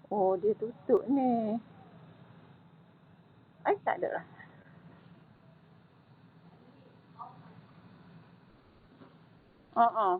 Oh, dia tutup ni. Tak ada lah. Uh-uh.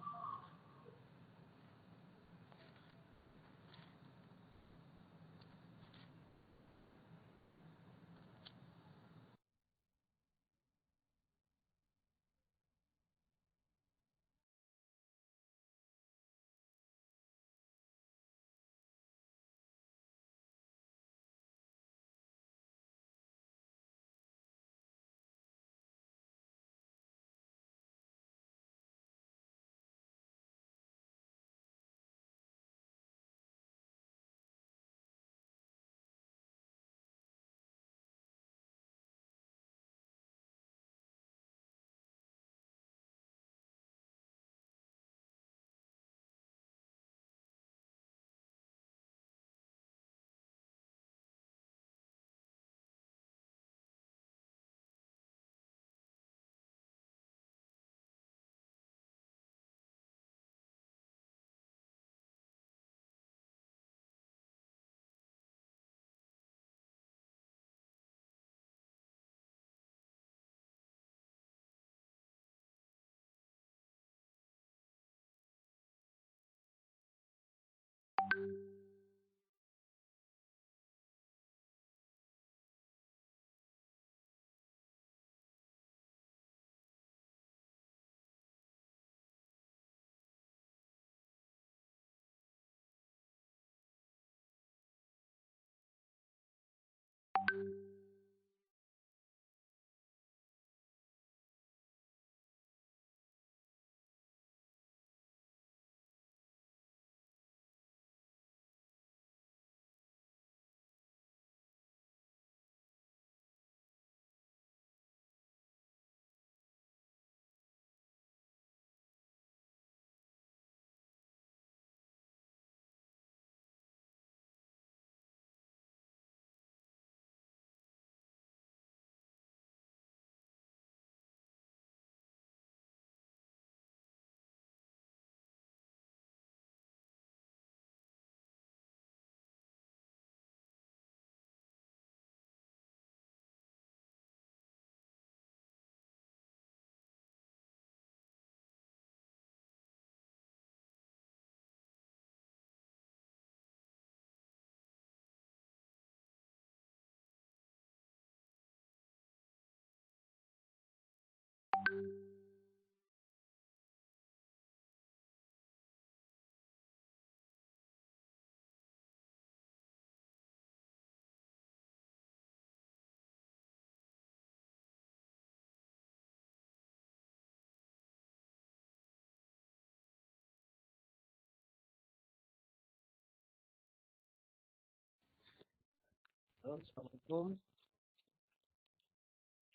Assalamualaikum.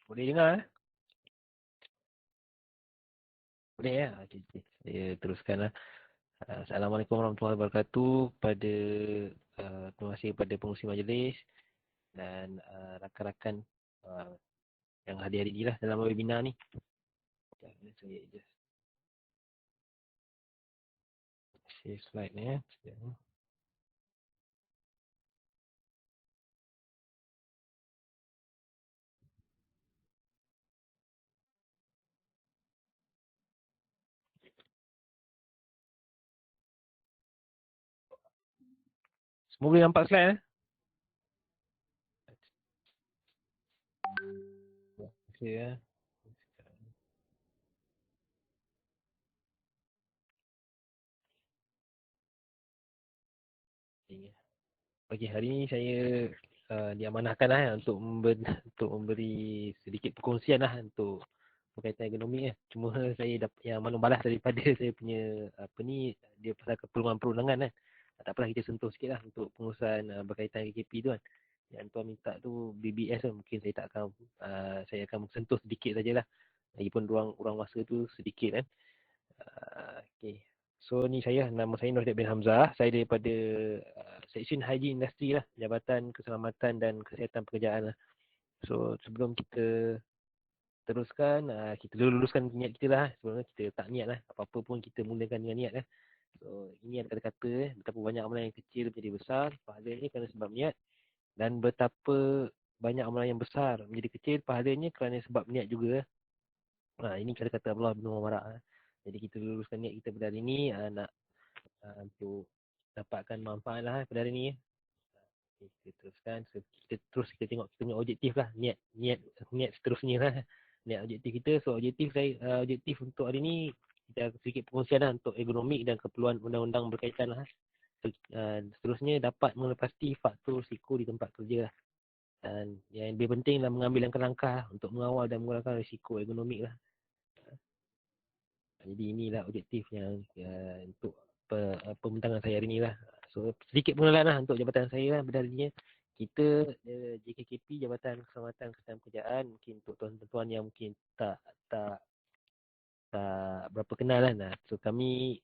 Boleh dengar? Boleh ya? Okey, okey. Saya teruskanlah. Assalamualaikum warahmatullahi wabarakatuh kepada terima kasih kepada pengurusi majlis dan rakan-rakan uh, yang hadir hari ini lah dalam webinar ni. Sekejap, saya just share slide ni ya. Sekejap. Semua boleh nampak slide eh? Okey ya. Okey, hari ini saya diamanahkan lah untuk memberi sedikit perkongsian lah untuk berkaitan ekonomi ya. Cuma saya dapat yang maklum balas daripada saya punya apa ni, dia pasal perundangan kan. Tak apalah, kita sentuh sikit lah untuk pengurusan berkaitan KKP tu kan. Yang tuan minta tu BBS tu, mungkin saya tak akan saya akan sentuh sedikit sajalah. Lagipun ruang masa tu sedikit kan. Okey. So ni nama saya Nur bin Hamzah. Saya daripada Seksyen Haji Industri lah, Jabatan Keselamatan dan Kesihatan Pekerjaan lah. So sebelum kita teruskan, kita dulu luluskan niat kita lah. Sebenarnya kita tak niat lah. Apa-apa pun kita mulakan dengan niat lah. So, ini ada kata-kata betapa banyak amalan yang kecil menjadi besar, pahalanya kerana sebab niat, dan betapa banyak amalan yang besar menjadi kecil, pahalanya kerana sebab niat juga. Ini kata-kata Allah bin Mubarak. Jadi kita luruskan niat kita pada hari ini nak untuk dapatkan manfaat lah pada hari ini. Okay, kita teruskan. So, kita tengok kita punya objektif lah. Niat seterusnya lah. Niat objektif kita. So objektif untuk hari ni kita sedikit perkongsian lah untuk ergonomik dan keperluan undang-undang berkaitan lah. So, seterusnya dapat menepati faktor risiko di tempat kerja lah. Dan yang lebih penting adalah mengambil langkah-langkah untuk mengawal dan mengurangkan risiko ergonomik lah. Jadi inilah objektif yang untuk pembintangan saya hari ni lah. So sedikit pengenalan lah untuk jabatan saya lah pada hari ni. Kita JKKP, Jabatan Keselamatan Kesihatan Pekerjaan, mungkin untuk tuan-tuan yang mungkin tak berapa kenal kan. So kami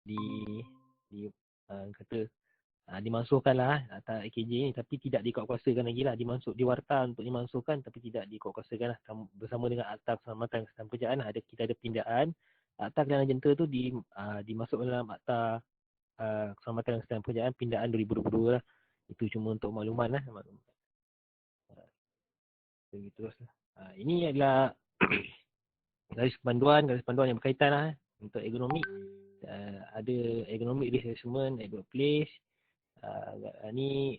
di kata dimansuhkanlah atas AKJ ni, tapi tidak dikuatkuasakan lagi lah. Diwarta untuk dimansuhkan tapi tidak dikuatkuasakan lah. Bersama dengan Akta Keselamatan Kesihatan Pekerjaan kita ada pindaan. Akta Kelainan Jentera tu dimasukkan dalam Akta Keselamatan Kesihatan Pekerjaan pindaan 2022 lah. Itu cuma untuk makluman lah. Terus lah. Ini adalah garis panduan yang berkaitan lah untuk ergonomik. Ada ergonomic risk assessment at workplace. Ni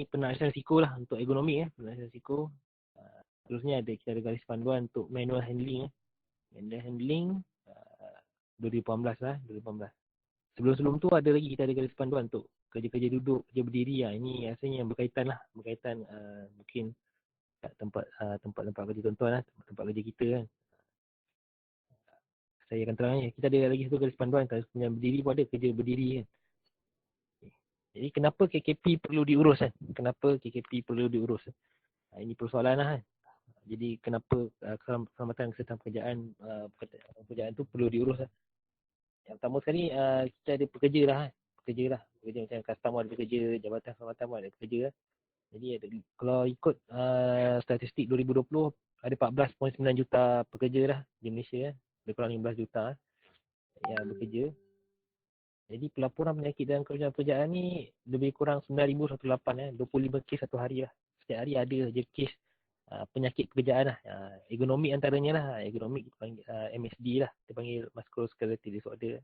penarisan risiko lah untuk ergonomik penarisan risiko. Terusnya kita ada garis panduan untuk manual handling. Manual handling 2018 lah, 2018. Sebelum tu ada lagi kita ada garis panduan untuk kerja-kerja duduk, kerja berdiri. Ini rasanya yang berkaitan mungkin kat tempat kerja tuan-tuan lah, tempat kerja kita kan. Saya akan terangnya. Kita ada lagi satu garis panduan kalau kerja berdiri pun ada kerja berdiri kan. Jadi kenapa KKP perlu diurus kan? Kenapa KKP perlu diurus? Ini persoalan lah kan. Jadi kenapa keselamatan kesihatan pekerjaan tu perlu diurus lah. Yang pertama sekali kita ada pekerja lah. Pekerja macam customer ada pekerja, jabatan keselamatan pun ada pekerja lah. Jadi kalau ikut statistik 2020 ada 14.9 juta pekerja lah di Malaysia lah. Lebih kurang 15 juta yang bekerja. Jadi pelaporan penyakit dalam pekerjaan ni lebih kurang 9,108 25 kes satu hari lah. Setiap hari ada je kes penyakit pekerjaan lah. Ergonomik antaranya lah. Ergonomik dipanggil MSD lah. Kita panggil musculoskeletal disorder.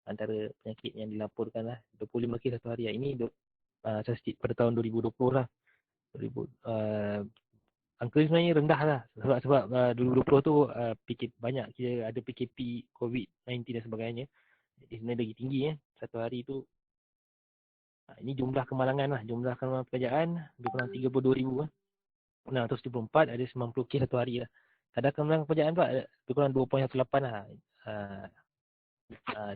Antara penyakit yang dilaporkan lah. 25 kes satu hari lah. Ini statistik pada tahun 2020 lah. Angka sebenarnya rendah lah. Sebab 2020 tu banyak kita ada PKP, COVID-19 dan sebagainya. Jadi sebenarnya lagi tinggi satu hari tu. Ini jumlah kemalangan lah. Jumlah kemalangan pekerjaan lebih kurang 32,000 674 ada 90 kes satu hari lah. Kadar kemalangan pekerjaan pula lebih kurang 2.18 lah.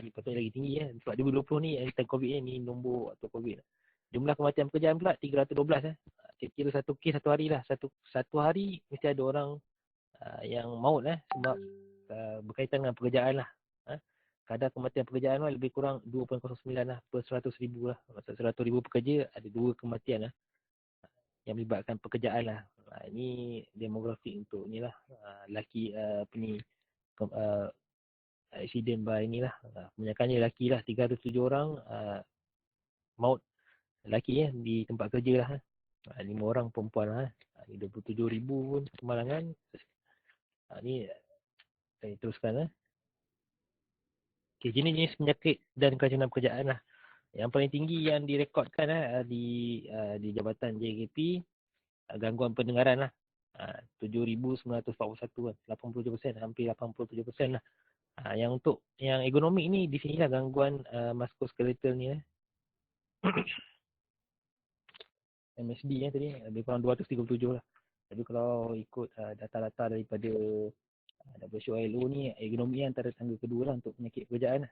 Ini patutnya lagi tinggi Sebab 2020 ni time COVID ni nombor waktu COVID lah. Jumlah kematian pekerjaan pula 312 Kira-kira satu kes satu hari lah. Satu hari mesti ada orang yang maut sebab berkaitan dengan pekerjaan lah. Kadar kematian pekerjaan lebih kurang 2.09 lah per 100,000 lah. Maksud 100,000 pekerja ada 2 kematian lah yang melibatkan pekerjaan lah. Ini demografik untuk ni lah, lelaki apa ni, accident by ni lah, kebanyakannya lelaki lah, 307 orang maut lelaki di tempat kerja lah. 5 orang perempuan lah. Ni 27,000 pun kemalangan. Ni saya teruskan lah. Okay, jenis-jenis penyakit dan keracunan pekerjaan lah. Yang paling tinggi yang direkodkan di Jabatan JKP, gangguan pendengaran lah. 7,941 kan, 87%, hampir 87% lah. Yang untuk yang ergonomik ni di sini lah, gangguan musculoskeletal ni MSD tadi lebih kurang 237 lah. Tapi kalau ikut data-data daripada WHO ni, ergonomi antara tangga kedua lah untuk penyakit pekerjaan lah.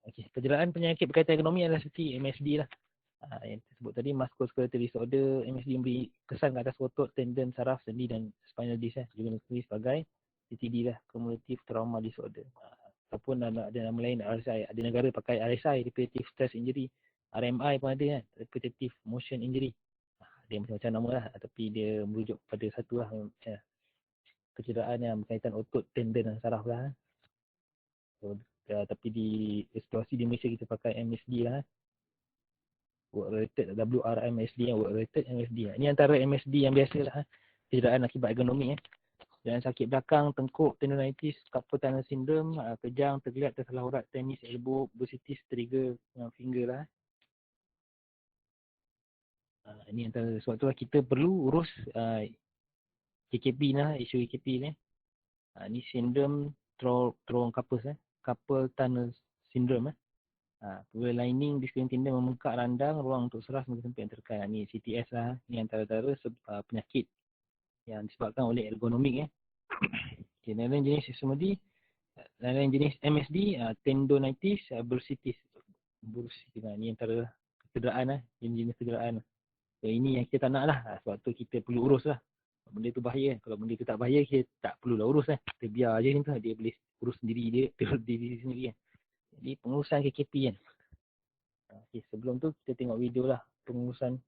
Okay. Kejelasan penyakit berkaitan ekonomi adalah seperti MSD lah. Yang tersebut tadi, musculoskeletal disorder. MSD memberi kesan ke atas otot, tendon, saraf, sendi dan spinal disc juga disebut sebagai CTD lah, cumulative trauma disorder. Ataupun ada nama lain RSI. Ada negara pakai RSI, repetitive stress injury. RMI pun ada kan, repetitive motion injury. Dia macam-macam nama lah, tapi dia merujuk pada satu lah, kecederaan yang berkaitan otot, tendon dan saraf lah. So, tapi di situasi di Malaysia kita pakai MSD lah. Work related WRMSD, work related MSD. Ini antara MSD yang biasa lah. Kecederaan akibat ergonomi. Dan sakit belakang, tengkuk, tendonitis, carpal tunnel syndrome, kejang, tergeliat, tersalah urat, tenis, elbow, bursitis, trigger, finger lah. Ini antara sebab tu lah kita perlu urus KKP lah, isu KKP ni. Ni sindrom carpal tunnel syndrome. Apabila lining di sekeliling tendon membengkak randang, ruang untuk serah semakin sempit yang tertekan. Ni CTS lah. Ni antara-antara penyakit yang disebabkan oleh ergonomik. Okay, lain jenis semedi, lain jenis MSD, tendonitis, bursitis. Ni antara kecederaan lah, jenis kecederaan. So, ini yang kita tak nak lah. Sebab tu kita perlu urus lah. Benda tu bahaya. Kalau benda tu tak bahaya, kita tak perlulah urus lah. Kita biar je ni tu. Dia boleh urus sendiri dia, diri sendiri kan. Jadi pengurusan KKP kan. Okay, sebelum tu kita tengok video lah pengurusan.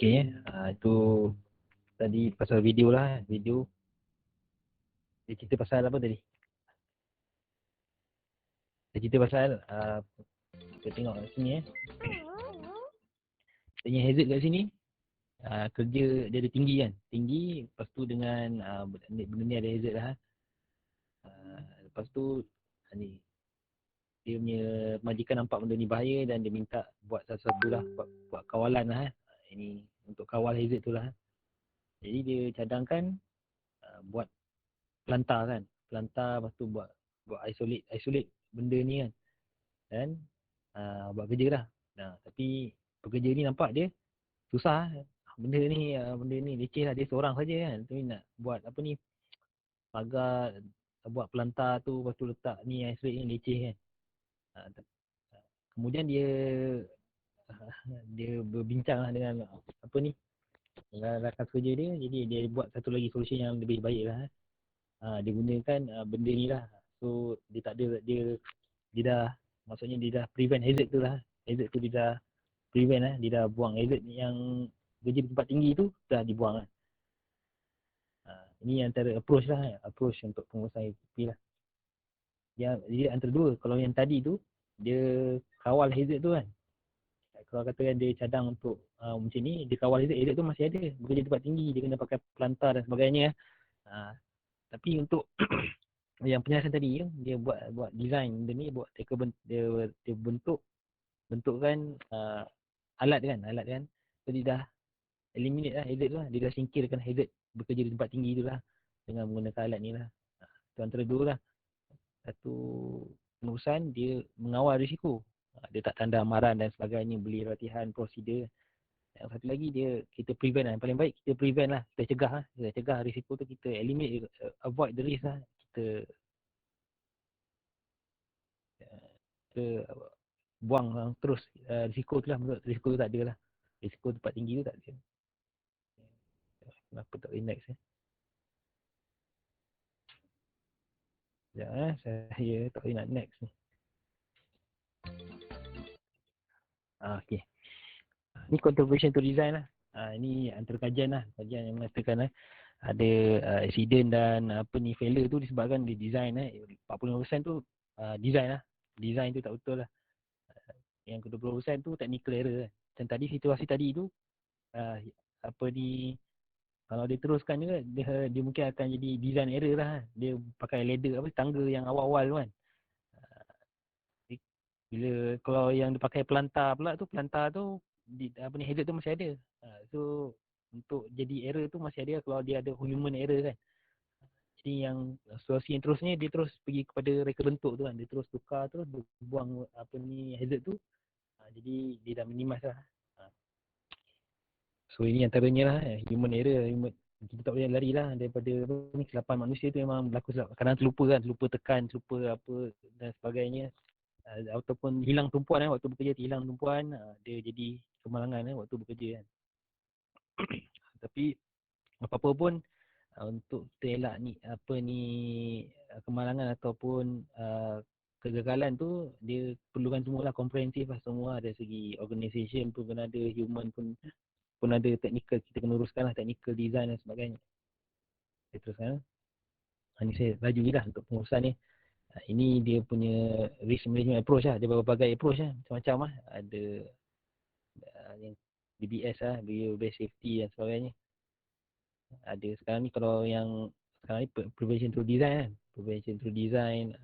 Okay, itu tadi pasal video lah. Video dia cerita pasal apa tadi? Dia cerita pasal kita tengok kat sini tanya hazard kat sini. Kerja dia ada tinggi kan. Tinggi, lepas tu dengan benda ni ada hazard lah. Lepas tu ni dia punya majikan nampak benda ni bahaya dan dia minta buat sesuatu lah, buat kawalan lah. Ini untuk kawal hazard tu lah. Jadi dia cadangkan buat pelantar kan. Pelantar, lepas tu buat isolate benda ni kan. Dan buat kerja lah. Nah, tapi pekerja ni nampak dia susah. Benda ni leceh lah. Dia seorang saja kan. Tapi nak buat apa ni, pagar, buat pelantar tu, lepas tu letak ni isolate ni leceh kan. Kemudian dia berbincang lah dengan apa ni, dengan rakan kerja dia. Jadi dia buat satu lagi solution yang lebih baik lah. Dia gunakan benda ni lah. So dia tak ada, dia dah, maksudnya dia dah prevent hazard tu lah. Hazard tu dia dah prevent lah. Dia dah buang hazard yang kerja di tempat tinggi tu, dah dibuang lah. Ini antara approach lah. Approach untuk pengurusan APP lah. Dia antara dua. Kalau yang tadi tu, dia kawal hazard tu kan. Kalau katakan dia cadang untuk macam ni, dia kawal hazard tu masih ada. Bekerja tempat tinggi, dia kena pakai pelantar dan sebagainya. Tapi untuk yang penjelasan tadi, dia buat design benda ni, dia bentukkan alat kan. So dia dah eliminate lah hazard tu lah. Dia dah singkirkan hazard bekerja di tempat tinggi tu lah dengan menggunakan alat ni lah. Itu antara dua lah. Satu pengurusan, dia mengawal risiko. Dia tak tanda amaran dan sebagainya, beli latihan, prosedur. Yang satu lagi, kita prevent lah. Yang paling baik kita prevent lah. Kita cegah risiko tu, kita eliminate, avoid the risk lah. Kita buang terus risiko tu lah. Risiko tu tak ada lah. Risiko tempat tinggi tu tak ada. Kenapa tak boleh next ya? Sekejap saya tak boleh nak next ni. Okay. Ni contribution to design lah. Ini antara kajian lah. Kajian yang mengatakan ada accident dan failure tu disebabkan di design 40% tu design lah. Design tu tak betul lah. Yang 20% tu technical error lah. Macam tadi, situasi tadi tu kalau dia teruskan juga, dia mungkin akan jadi design error lah. Dia pakai ladder, tangga yang awal-awal tu kan. Bila kalau yang dia pakai pelantar pula tu, hazard tu masih ada. So untuk jadi error tu masih ada kalau dia ada human error kan. Jadi yang situasi yang terusnya, dia terus pergi kepada reka bentuk tu kan. Dia terus tukar, terus buang hazard tu. Jadi dia dah minimize lah. So ini antaranya lah, human error. Kita tak boleh lari lah daripada kesilapan manusia tu, memang berlaku kadang terlupa kan, terlupa tekan, terlupa apa dan sebagainya. Ataupun hilang tumpuan waktu bekerja, hilang tumpuan, dia jadi kemalangan waktu bekerja kan. Tapi apa-apa pun, untuk kita elak kemalangan ataupun kegagalan tu, dia perlukan semualah, komprehensif lah semua. Dari segi organisation pun kena ada, human pun ada, teknikal kita kena uruskan lah, teknikal design dan sebagainya. Saya teruskan. Ini saya laju je lah untuk pengurusan ni. Ini dia punya risk management approach lah. Dia berbagai approach lah, macam-macam lah. Ada yang BBS lah, Bio-Based Safety dan sebagainya. Ada sekarang ni, kalau yang sekarang ni Prevention through Design kan. Prevention through Design.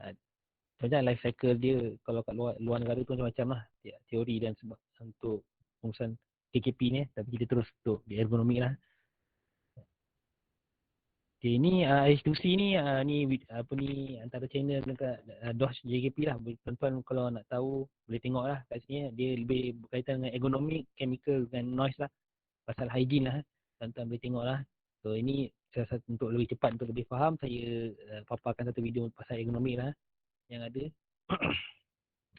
Macam life cycle dia, kalau kat luar negara tu macam-macam lah. Teori dan sebab untuk pengurusan KKP ni. Tapi kita terus untuk ergonomik lah. Okay, ini H2C ni antara channel dekat DOS JKP lah. Tuan-tuan kalau nak tahu boleh tengok lah kat sini. Dia lebih berkaitan dengan ergonomik, chemical dan noise lah. Pasal hygiene lah. Tuan-tuan boleh tengok lah. So ini untuk lebih cepat, untuk lebih faham, saya paparkan satu video pasal ergonomik lah yang ada.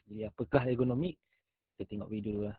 Jadi apakah ergonomik? Kita tengok video dulu lah.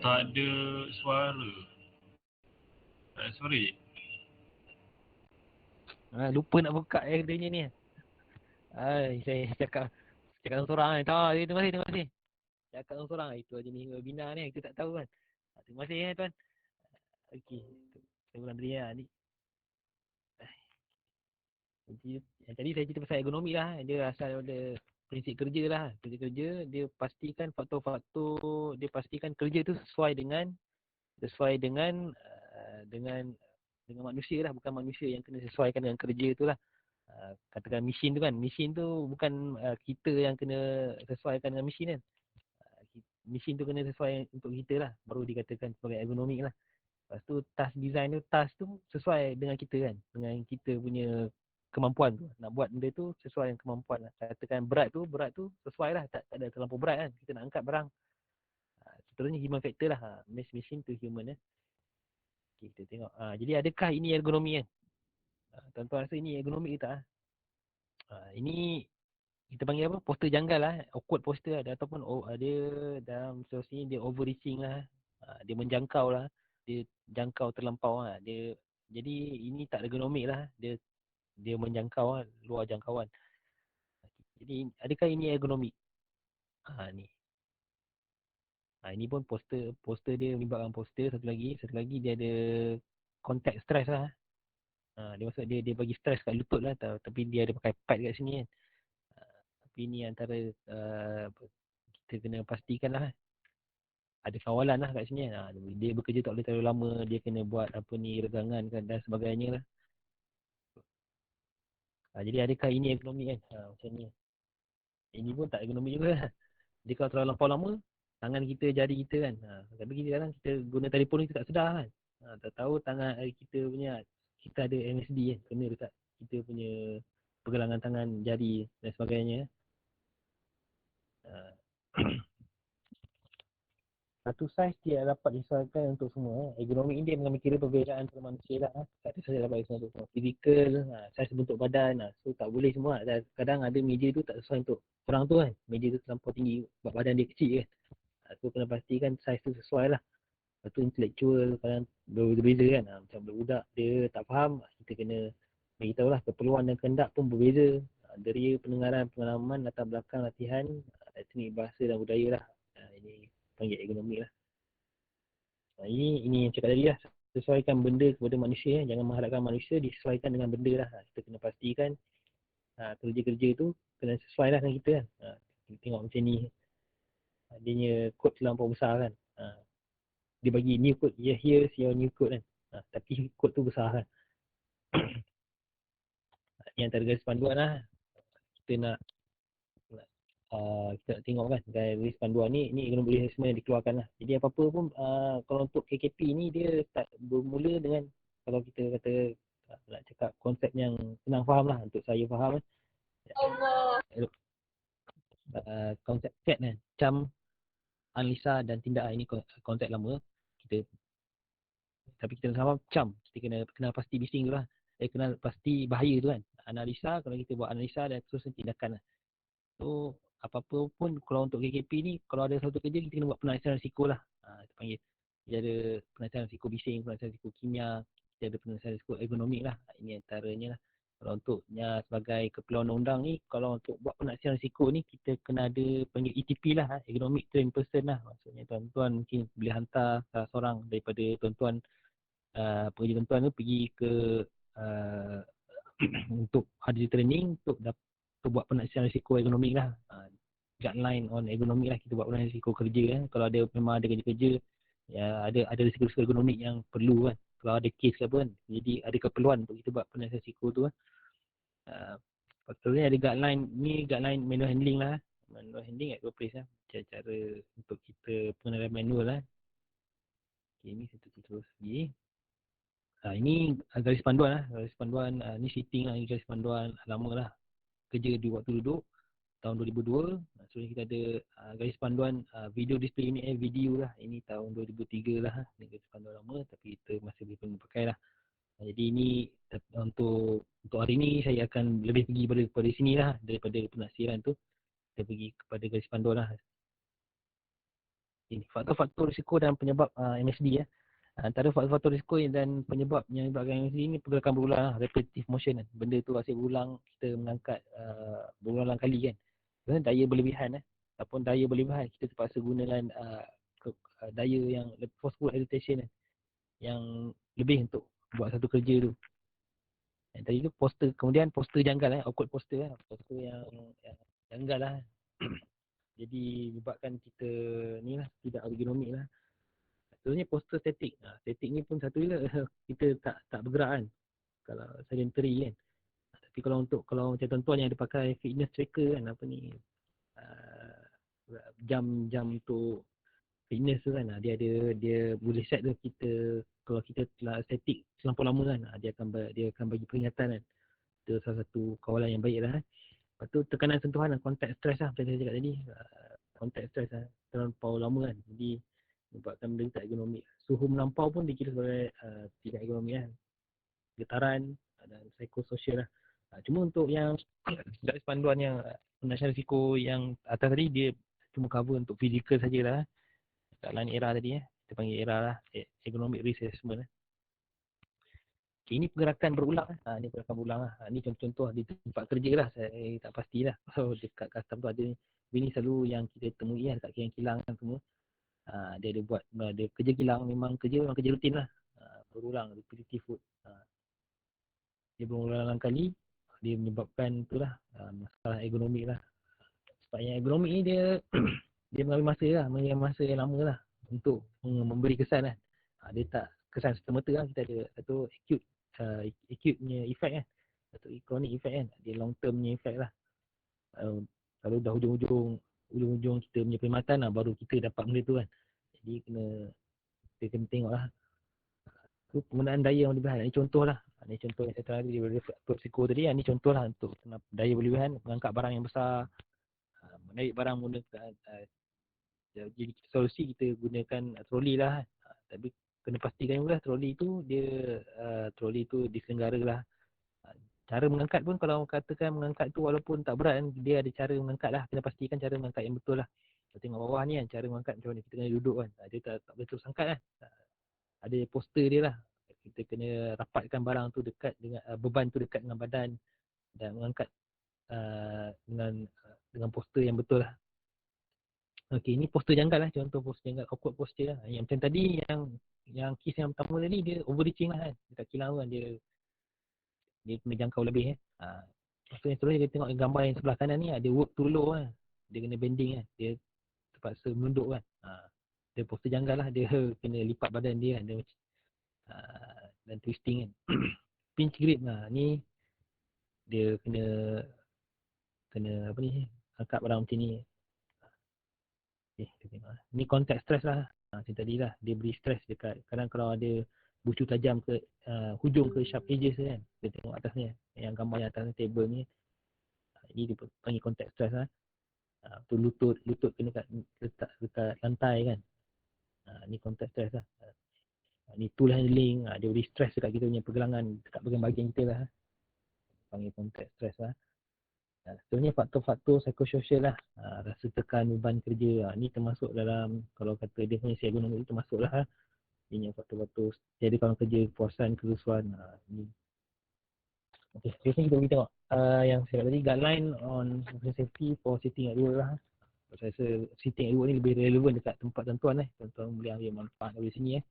Tak ada suara. Tak ada suara je. Lupa nak buka dia ni. Saya cakap seorang ni. Terima kasih. Cakap seorang itu aja ni webinar ni, kita tak tahu kan. Terima kasih tuan. Okey. Saya ulang tadi ni. Tadi saya cerita pasal ergonomi lah. Dia asal daripada prinsip kerja lah. Prinsip kerja, dia pastikan faktor-faktor, dia pastikan kerja tu sesuai dengan dengan manusia lah. Bukan manusia yang kena sesuaikan dengan kerja tu lah. Katakan mesin tu kan. Mesin tu bukan kita yang kena sesuaikan dengan mesin kan. Mesin tu kena sesuai untuk kita lah. Baru dikatakan sebagai ergonomik lah. Lepas tu task design tu, task tu sesuai dengan kita kan. Dengan kita punya kemampuan tu. Nak buat benda tu sesuai dengan kemampuan lah. Katakan berat tu sesuai lah. Tak ada terlampau berat kan. Kita nak angkat barang. Seterusnya human factor lah. Machine to human. Okay, kita tengok. Jadi adakah ini ergonomi kan? Tuan-tuan rasa ini ergonomi ke tak? Ini kita panggil apa? Poster janggal lah. Awkward poster ada. Ataupun dia dalam situasi ni dia overreaching lah. Dia menjangkau lah. Dia jangkau terlampau lah. Jadi ini tak ergonomik lah. Dia menjangkau lah, luar jangkauan. Jadi adakah ini ergonomik? Ni. Ini pun poster dia melibatkan poster. Satu lagi dia ada contact stress lah. Dia maksud dia bagi stress kat lutut lah. Tapi dia ada pakai pad kat sini kan. Tapi ni antara kita kena pastikan lah. Ada kawalan lah kat sini kan. Dia bekerja tak boleh terlalu lama. Dia kena buat regangan kan dan sebagainya lah. Jadi adakah ini ergonomi kan? Macam ni. Ini pun tak ergonomi juga lah. Dia kalau terlalu lampau lama, tangan kita, jari kita kan. Tapi kadang kita guna telefon ni kita tak sedar kan. Tak tahu tangan kita punya, kita ada MSD kan. Kena dekat kita punya pergelangan tangan, jari dan sebagainya. Satu saiz dia dapat disesuaikan untuk semua. Ergonomik ni dia mengambil kira perbezaan antara manusia lah. Satu saiz dapat disesuaikan untuk semua. Fizikal, saiz bentuk badan. So tak boleh semua. Kadang ada meja tu tak sesuai untuk orang tu kan. Meja tu terlampau tinggi, badan dia kecil kan. So kena pastikan saiz tu sesuai lah. Lepas tu intellectual kadang berbeza kan. Macam budak dia tak faham, kita kena beritahu lah. Keperluan dan kehendak pun berbeza. Deria, pendengaran, pengalaman, latar belakang, latihan, teknik bahasa dan budaya lah. Ini panggil ergonomik lah. Ini yang cakap tadi lah. Sesuaikan benda kepada manusia. Jangan mengharapkan manusia disesuaikan dengan benda lah. Kita kena pastikan kerja-kerja tu kena sesuai lah dengan kita kan. Kita tengok macam ni. Adanya kod terlampau besar kan. Dia bagi new code. Here's your new code kan. Tapi kod tu besar kan. Yang antara garis panduan lah. Kita nak tengok kan garis panduan ni ergonomi assessment yang dikeluarkan lah. Jadi apa-apa pun kalau untuk KKP ni dia tak bermula dengan, kalau kita kata nak cakap konsep yang senang faham lah untuk saya faham kan. Konsep CAT kan, cam, analisa dan tindak. Ini konsep lama kita, tapi kita nak faham cam, kita kena pasti bising tu lah. Kena pasti bahaya tu kan. Analisa, kalau kita buat analisa dan terus tindakan lah. So apa-apa pun kalau untuk KKP ni, kalau ada satu kerja kita kena buat penelitian risiko lah. Kita panggil. Dia ada penelitian risiko bising, penelitian risiko kimia, kita ada penelitian risiko ergonomik lah. Ini antaranya lah. Kalau untuknya sebagai keperluan undang ni, kalau untuk buat penelitian risiko ni, kita kena ada panggil ETP lah, ergonomic trained person lah. Maksudnya tuan-tuan mungkin boleh hantar salah seorang daripada tuan-tuan pekerja tuan-tuan tu pergi ke untuk ada training untuk buat penelitian risiko ergonomik lah. Guideline on ergonomik lah, kita buat penelitian risiko kerja kan. Kalau ada memang ada kerja-kerja ya, ada risiko ergonomik yang perlu kan. Kalau ada kes ke apa kan. Jadi ada keperluan untuk kita buat penelitian risiko tu kan. Patutnya ada guideline, ni guideline manual handling lah. Manual handling at workplace lah. Cara untuk kita pengenalan manual lah. Okay, ni satu terus lagi. Ini garis panduan lah. Garis panduan ni sitting lah. Ini garis panduan lama lah. Kerja di waktu duduk tahun 2002. So kita ada garis panduan video display unit video lah. Ini tahun 2003 lah. Ini garis panduan lama tapi kita masih boleh pakai lah. Jadi ini untuk hari ni saya akan lebih pergi pada sini lah daripada penafsiran tu. Kita pergi kepada garis panduan lah. Ini faktor-faktor risiko dan penyebab MSD ya. Antara faktor-faktor risiko dan penyebab yang menyebabkan MSD ni pergerakan berulang, repetitive motion kan. Benda tu asyik berulang, kita mengangkat berulang kali kan. Sebenarnya daya berlebihan ataupun daya berlebihan, kita terpaksa gunakan daya yang forceful agitation yang lebih untuk buat satu kerja tu. Yang tadi tu poster, kemudian poster janggal awkward poster poster yang janggal lah. Jadi menyebabkan kita ni lah tidak ergonomik lah. Sebenarnya poster statik. Statik ni pun satu je kita tak bergerak kan. Kalau sedentary kan. Tapi kalau macam tuan-tuan yang ada pakai fitness tracker kan, apa ni, jam untuk fitness tu kan, dia boleh set tu kita, kalau kita telah statik terlampau lama kan, dia akan bagi peringatan kan. Itu salah satu kawalan yang baik lah. Lepas tu tekanan sentuhan dan contact stress lah, macam saya cakap tadi. Contact stress lah, terlampau lama kan. Jadi menyebabkan benda tak ergonomik. Suhu melampau pun dikira sebagai tidak ergonomik kan. Getaran dan psikososial lah. Cuma untuk yang garis panduan yang penasihat risiko yang atas tadi, dia cuma cover untuk fizikal sajalah. Kat lain era tadi kita panggil era lah, ergonomic risk assessment . Okay, ini pergerakan berulang ini pergerakan berulang ini contoh-contoh di tempat kerja lah. Saya tak pastilah kalau dekat custom tu ada ni. Ini selalu yang kita temui dekat kilang-kilang kan semua. Dia ada buat, dia kerja kilang memang kerja rutin lah. Berulang, repetitive work. Dia berulang kali, dia menyebabkan itulah masalah ergonomik lah. Sebab yang ergonomik ni dia dia mengambil masa yang lama lah untuk memberi kesan lah. Dia tak kesan serta-merta lah. Kita ada satu acute punya effect kan, satu chronic effect kan, dia long term punya effect lah. Kalau dah hujung-hujung kita punya perkhidmatan lah, baru kita dapat benda tu kan. Jadi kita kena tengok lah penggunaan daya yang berlebihan. Ini contoh lah. Ini contoh yang saya terang di faktor risiko tadi. Ini contoh lah untuk daya berlebihan, mengangkat barang yang besar, menarik barang menggunakan jadi solusi kita gunakan troli lah. Tapi kena pastikan juga troli tu diselenggara lah. Cara mengangkat pun, kalau katakan mengangkat tu walaupun tak berat kan, dia ada cara mengangkat lah. Kena pastikan cara mengangkat yang betul lah. Kita tengok bawah ni kan, cara mengangkat macam mana, kita kena duduk kan. Dia tak boleh terus angkat kan. Ada poster dia lah. Kita kena rapatkan barang tu dekat dengan beban tu dekat dengan badan dan mengangkat dengan poster yang betul lah. Okey, ini poster janggal lah, contoh poster janggal, awkward posture lah. Yang macam tadi, yang kes yang pertama tadi, dia overreaching lah kan. Dekat kilang kan, dia kena jangkau lebih Lepas tu yang seterusnya, dia tengok gambar yang sebelah kanan ni, dia work too low lah. Dia kena bending kan, dia terpaksa menunduk kan. Dia poster janggal lah, dia kena lipat badan dia kan, dan twisting kan. Pinch grip lah, ni dia kena apa ni, angkat barang macam ni. Kita tengok lah. Ni contact stress lah. Macam tadi lah, dia beri stress dekat, kadang kalau ada bucu tajam ke hujung ke sharp edges kan, kita tengok atas ni, yang gambar yang atas table ni, ini dia panggil contact stress lah. Tu lutut kena letak dekat lantai kan. Ni contact stress lah. Ni tool handling, dia beri stress dekat kita punya pergelangan, dekat bahagian kita lah. Panggil contact stress lah. Sebenarnya faktor-faktor psikososial lah. Rasa tekan, beban kerja, ni termasuk dalam, kalau kata dia punya ergonomik, termasuk lah. Ini yang faktor-faktor. Jadi kalau kerja, kepuasan, kerusuhan, ni. Okay, seterusnya kita pergi tengok yang saya kata tadi, guideline on safety for sitting at work lah. Saya rasa sitting at work ni lebih relevan dekat tempat tuan-tuan tuan-tuan boleh ambil manfaat dari sini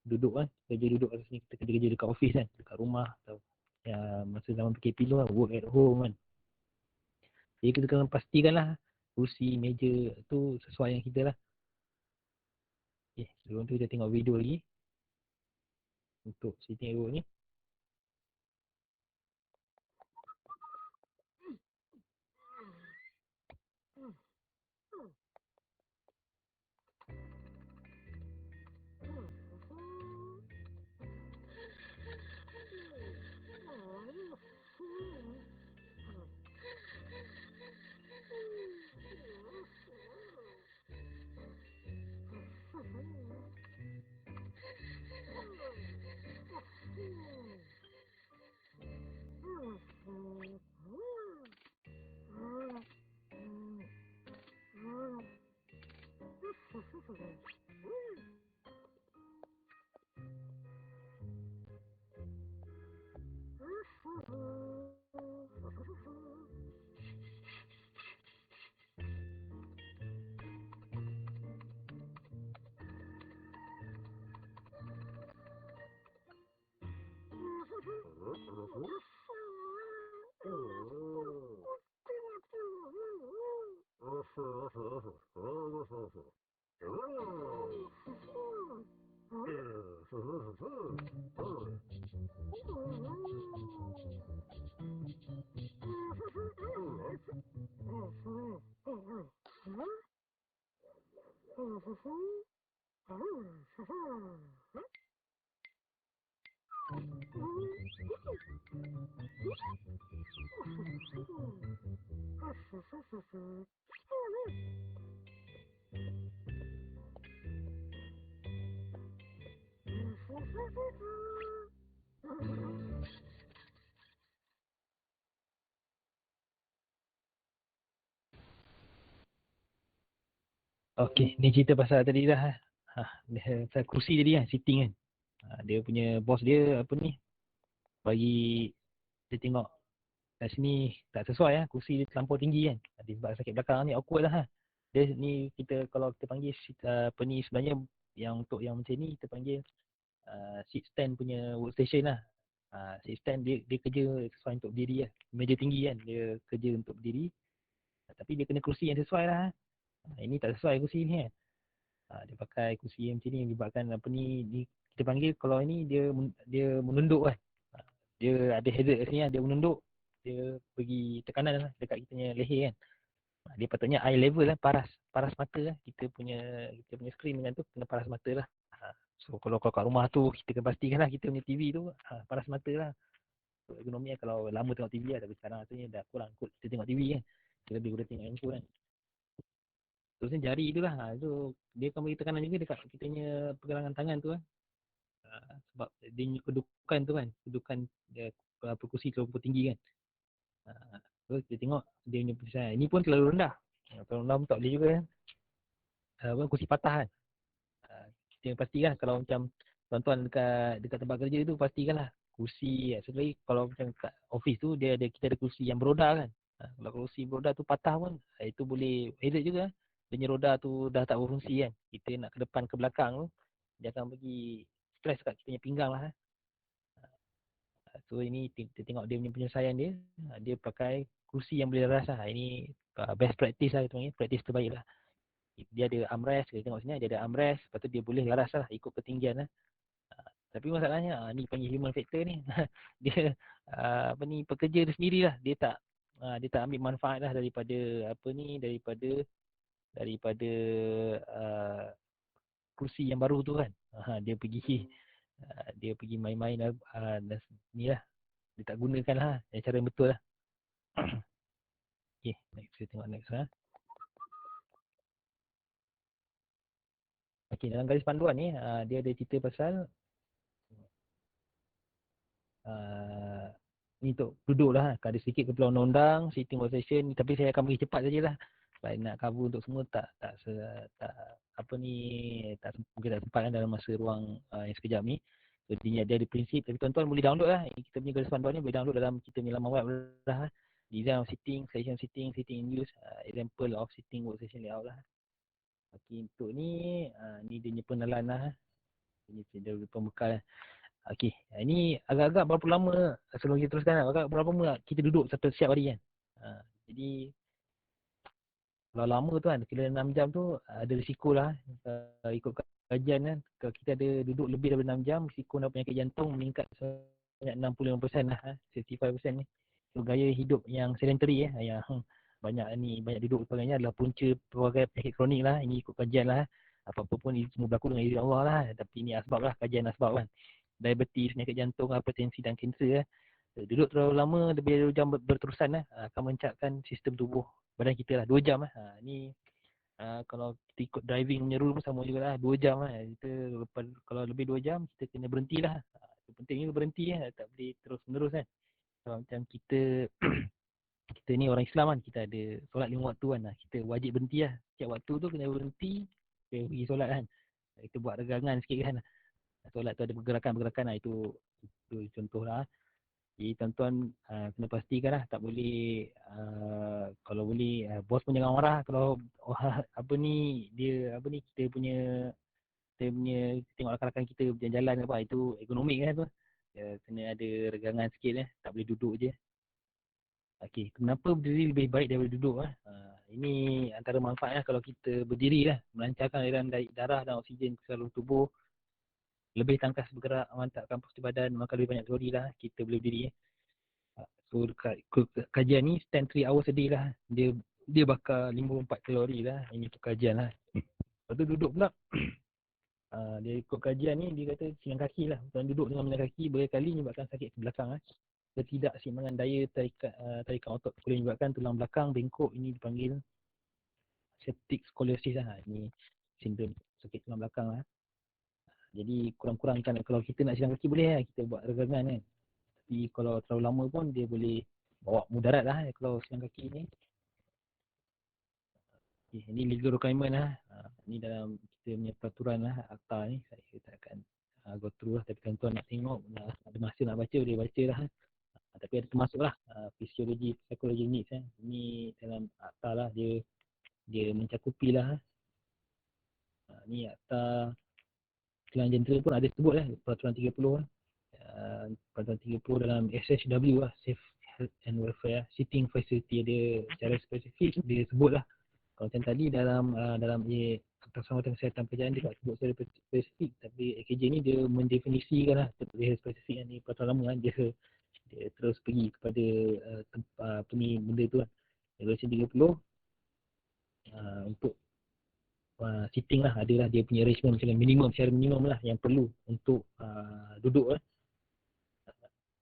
duduk kan, kerja duduk kat sini, kita kerja dekat office kan, dekat rumah, atau masa zaman PKP tu lah, work at home kan. Jadi kita kena pastikan lah kursi, meja tu sesuai yang kita lah. Okay, sebelum tu kita tengok video lagi untuk sitting at work ni. Okey, ni cerita pasal tadi dah. Pasal kerusi tadi kan, sitting kan. Dia punya bos dia apa ni, bagi dia tengok kat sini tak sesuai lah, kerusi dia terlampau tinggi kan. Dia sebab sakit belakang ni awkward lah. Dia ni kita kalau kita panggil apa ni sebenarnya yang untuk yang macam ni kita panggil seat stand punya workstation lah. Seat stand dia kerja sesuai untuk berdiri lah. Meja tinggi kan, dia kerja untuk berdiri. Tapi dia kena kerusi yang sesuai lah. Ini tak sesuai kerusi ni kan. Dia pakai kerusi yang macam ni menyebabkan apa ni, kita panggil kalau ini dia menunduk kan. Dia ada hazard kat sini lah, dia menunduk. Dia bagi tekanan lah dekat kita punya leher kan. Dia patutnya eye level lah, paras mata lah. Kita punya screen dengan tu kena paras mata lah. So kalau kat rumah tu kita kena pastikan lah kita punya TV tu paras mata lah. So ekonomi lah kalau lama tengok TV lah, tapi sekarang rasanya dah kurang kot kita tengok TV kan. Kita lebih guna tengok handphone kan. Terusnya jari tu lah. So dia akan bagi tekanan juga dekat kita punya pergelangan tangan tu kan. Sebab dia punya kedudukan tu kan. Kedudukan dia kerusi terlalu tinggi kan. So kita tengok dia punya position. Ini pun terlalu rendah. Terlalu rendah pun tak boleh juga kan. Kerusi patah kan. Kita pastikan kalau macam tuan-tuan dekat tempat kerja tu pastikanlah kerusi sebenarnya kalau macam kat office tu kita ada kerusi yang beroda kan. Kalau kerusi beroda tu patah pun itu boleh hazard juga. Dia punya roda tu dah tak berfungsi kan. Kita nak ke depan ke belakang tu dia akan bagi stres kat kita punya pinggang lah. So ini kita tengok dia punya penyelesaian dia. Dia pakai kerusi yang boleh laras lah. Ini best practice lah kita panggil. Practice terbaik lah. Dia ada armrest, kita tengok sini dia ada armrest. Lepas tu dia boleh laras lah ikut ketinggian lah. Tapi masalahnya ni panggil human factor ni. Dia apa ni pekerja dia sendirilah. Dia tak ambil manfaat lah daripada apa ni daripada kursi yang baru tu kan. Dia pergi main-main ni lah. Dia tak gunakan lah cara yang betul lah. Okay, next kita tengok next lah. Okay, dalam garis panduan ni dia ada cerita pasal ni untuk duduk lah. Ada sedikit keperluan undang-undang, sitting position, tapi saya akan bagi cepat sajalah. Sebab nak cover untuk semua tak apa ni mungkin tak sempat kan dalam masa ruang yang sekejap ni. So dia ada prinsip, tapi tuan-tuan boleh download lah. Kita punya garis panduan ni boleh download dalam kita punya laman web lah. Design of sitting, session sitting in use, example of sitting workstation layout lah. Okay, untuk ni ni dia punya pengenalan lah. Ini dia pembekal lah. Okey, ini agak-agak berapa lama sebelum kita teruskan, agak berapa lama kita duduk setiap hari kan. Jadi kalau lama tu kan, kira 6 jam tu ada risiko lah. Ikut kajian kan, kalau kita ada duduk lebih daripada 6 jam, risiko nak penyakit jantung meningkat sebanyak 65% lah, 65% ni. So gaya hidup yang sedentary yang banyak duduk sebagainya adalah punca pelbagai penyakit kronik lah. Ini ikut kajian lah. Apa-apa pun ini semua berlaku dengan izin Allah lah. Tapi ini asbab lah, kajian asbab kan. Diabetes, penyakit jantung, hipertensi dan kanser. Duduk terlalu lama, lebih dari 2 jam berterusan akan mencapkan sistem tubuh badan kita lah. 2 jam Ni kalau kita ikut driving punya rule pun sama juga lah. 2 jam kita kalau lebih 2 jam kita kena berhenti lah. Pentingnya berhenti tak boleh terus menerus kan. Kalau macam kita kita ni orang Islam kan, kita ada solat 5 waktu kan. Kita wajib berhenti lah. Setiap waktu tu kena berhenti, kita pergi solat kan. Kita buat regangan sikit kan. Solat tu ada pergerakan-pergerakan lah. Itu contoh lah. Jadi tuan-tuan kena pastikan lah. Tak boleh kalau boleh bos pun jangan marah. Kalau apa ni kita punya tengok rakan-rakan kita berjalan-jalan apa, itu ekonomik kan tu. Kena ada regangan sikit tak boleh duduk je. Okey, kenapa berdiri lebih baik daripada duduk ini antara manfaatnya kalau kita berdiri lah, melancarkan aliran darah dan oksigen ke seluruh tubuh. Lebih tangkas bergerak, mantapkan postur badan, makan lebih banyak kalori lah, kita boleh berdiri. So kajian ni stand 3 hours a day lah. Dia bakar 54 kalori lah. Ini tu kajian lah. Lepas tu duduk pula. Dia ikut kajian ni, dia kata silang kaki lah. Tuan duduk dengan silang kaki berkali menyebabkan sakit belakang. Ketidakseimbangan daya tarikan otot boleh menyebabkan tulang belakang bengkok. Ini dipanggil septic scoliosis lah. Ini sindrom sakit tulang belakang lah. Jadi kurang-kurangkan, kalau kita nak silang kaki boleh lah, kita buat regangan kan. Tapi kalau terlalu lama pun dia boleh bawa mudarat lah kalau silang kaki ni. Okay, ini legal requirement lah. Ni dalam kita punya peraturan lah, akta ni. Saya tak akan go through lah. Tapi kalau tuan nak tengok, ada masa nak baca, boleh baca lah. Tapi ada termasuk lah fisiologi, psikologi needs. Ini dalam akta lah, dia mencakupi lah. Ni akta kelainan jentera pun ada sebut lah, peraturan 30 lah. Peraturan 30 dalam SHW lah, Safe Health and Welfare, Sitting Facility, ada secara spesifik dia sebut lah. Kalau macam tadi dalam Keselamatan Kesihatan Pekerjaan dia tak sebut secara spesifik, tapi AKJ ni dia mendefinisikan lah secara spesifik kan. Ni peraturan lama kan, dia terus pergi kepada apa ni benda tu lah. Regulation 30 untuk sitting lah, adalah dia punya arrangement macam minimum, secara minimum lah yang perlu untuk duduk lah.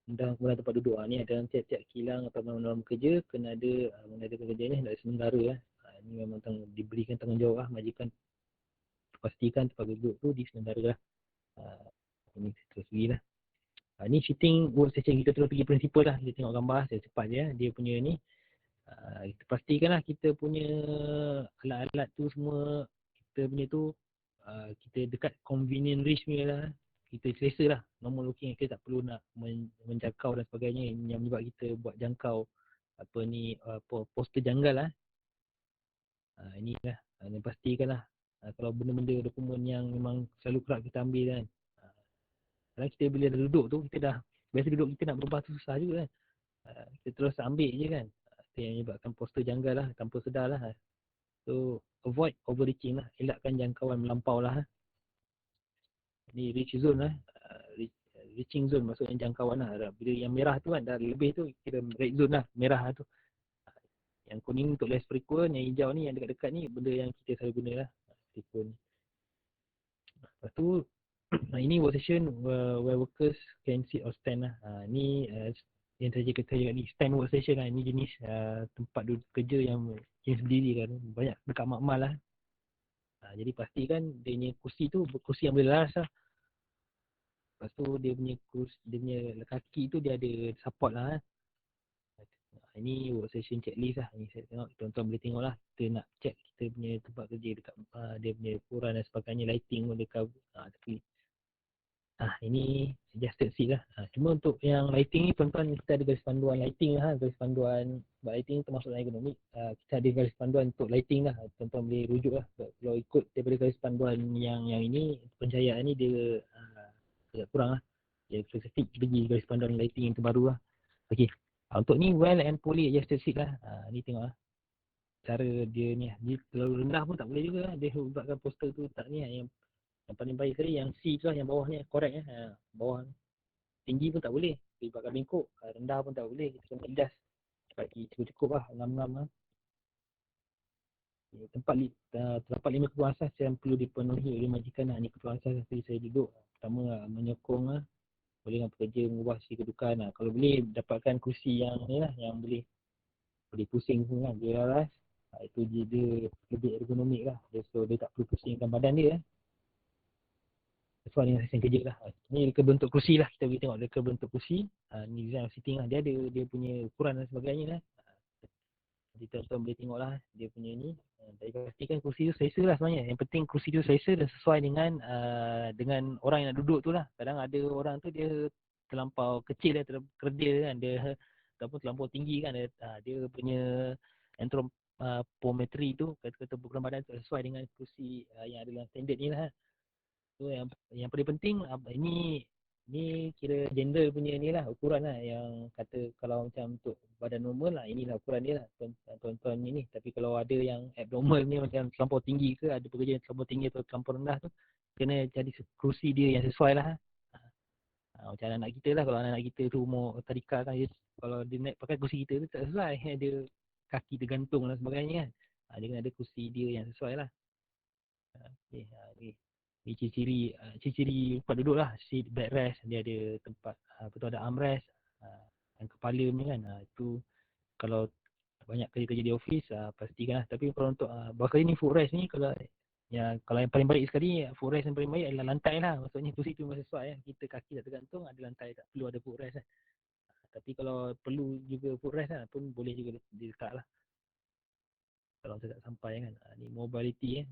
Undang tempat duduk ni ada dalam tiap-tiap kilang atau norma kerja kena ada mengadakan kerja ni hendaklah sementara lah. Ini memang diberikan tanggungjawab lah, majikan pastikan tempat duduk tu diselenggara lah. Ini terus pergi lah. Ni sitting workstation, kita terus pergi prinsipal lah. Kita tengok gambar saya cepat je. Dia punya ni kita pastikan lah kita punya alat-alat tu semua, kita punya tu kita dekat convenient range punya lah. Kita selesa lah. Normal looking, kita tak perlu nak menjangkau dan sebagainya yang menyebab kita buat jangkau poster janggal lah. Inilah, pastikan lah. Kalau benda-benda dokumen yang memang selalu kerap kita ambil kan. Kadang kita bila dah duduk tu, kita dah biasa duduk, kita nak berubah tu susah juga kan. Kita terus ambil je kan. Itu yang menyebabkan poster janggal lah, tanpa sedar lah. So, avoid overreaching lah. Elakkan jangkauan melampau lah. Ni reach zone lah. Reaching zone maksudnya jangkauan lah. Bila yang merah tu kan, dah lebih tu, kira red zone lah, merah tu. Yang kuning untuk less frequent, yang hijau ni, yang dekat-dekat ni, benda yang kita selalu guna lah. Frequent. Lepas tu, ini workstation where workers can sit or stand lah. Ni yang tadi kita cakap ni, stand workstation lah. Ini jenis tempat duduk kerja yang jenis berdiri kan. Banyak dekat makmal lah. Jadi pastikan dia punya kursi tu, kursi yang boleh laras lah. Lepas tu dia punya kaki tu dia ada support lah. Ini workstation checklist lah. Ini saya tengok, tuan-tuan boleh tengok lah. Kita nak check kita punya tempat kerja dekat dia punya ukuran dan sebagainya, lighting pun dia cover. Tapi ini suggested seat lah. Cuma untuk yang lighting ni, tuan-tuan kita ada garis panduan lighting lah. Garis panduan sebab lighting termasuk dalam ergonomik. Kita ada garis panduan untuk lighting lah. Tuan-tuan boleh rujuk lah. Kalau ikut daripada garis panduan yang ini, pencahayaan ni dia agak kurang lah. Dia spesifik pergi garis panduan lighting yang terbaru lah. Okey. Untuk ni well and fully adjusted seat lah. Ni tengok lah. Cara dia ni lah. Dia terlalu rendah pun tak boleh juga lah. Dia buatkan poster tu tak ni lah. Yang paling baik sekali yang C tu lah, yang bawah ni correct lah. Bawah tinggi pun tak boleh. Dia buatkan bengkok. Rendah pun tak boleh. Kita kena adjust. Bagi cukup lah. Ngam-ngam lah. Terdapat 5 keperluan asas yang perlu dipenuhi oleh majikan lah. Ni keperluan asas yang saya duduk. Pertama menyokong lah. Boleh dengan pekerja mengubah sisi kedudukan lah. Kalau boleh dapatkan kursi yang ni lah, yang boleh pusing pun kan, dia laras. Itu dia lebih ergonomik lah. So dia tak perlu pusingkan badan dia. Sesuai dengan sistem kerja lah. Ni reka bentuk kursi lah. Kita boleh tengok reka bentuk kursi. Ni design sitting lah. Dia ada dia punya ukuran dan sebagainya lah. Jadi tuan-tuan boleh tengok lah dia punya ni. Tapi pastikan kursi tu selesa lah sebenarnya. Yang penting kursi tu selesa dan sesuai dengan orang yang nak duduk tu lah. Kadang ada orang tu dia terlampau kecil dia, kerdil kan. Dia ataupun terlampau tinggi kan. Dia punya anthropometry tu, kata-kata ukuran badan tu sesuai dengan kursi yang ada dalam standard ni lah. So yang paling penting ni kira gender punya ni lah, ukuran lah, yang kata kalau macam untuk badan normal lah, inilah ukuran dia lah tuan-tuan ni. Tapi kalau ada yang abnormal ni macam terlampau tinggi ke, ada pekerja yang terlampau tinggi atau terlampau rendah tu, kena jadi kursi dia yang sesuai lah. Macam anak kita lah, kalau anak kita tu umur tadika kan, kalau dia naik pakai kursi kita tu tak sesuai, dia kaki tergantung dan sebagainya kan. Dia kena ada kursi dia yang sesuai lah. Okay. Ni ciri-ciri tempat duduk lah. Seat, backrest, dia ada tempat apa tu, ada armrest, yang kepala ni kan. Itu kalau banyak kerja-kerja di office, pastikan lah. Tapi kalau untuk bakal ni footrest ni, kalau yang paling baik sekali, footrest yang paling baik adalah lantai lah. Maksudnya kursi tu memang sesuai kita kaki tak tergantung, ada lantai, tak perlu ada footrest lah. Tapi kalau perlu juga footrest lah pun boleh juga diletak lah kalau saya tak sampai kan. Ni mobility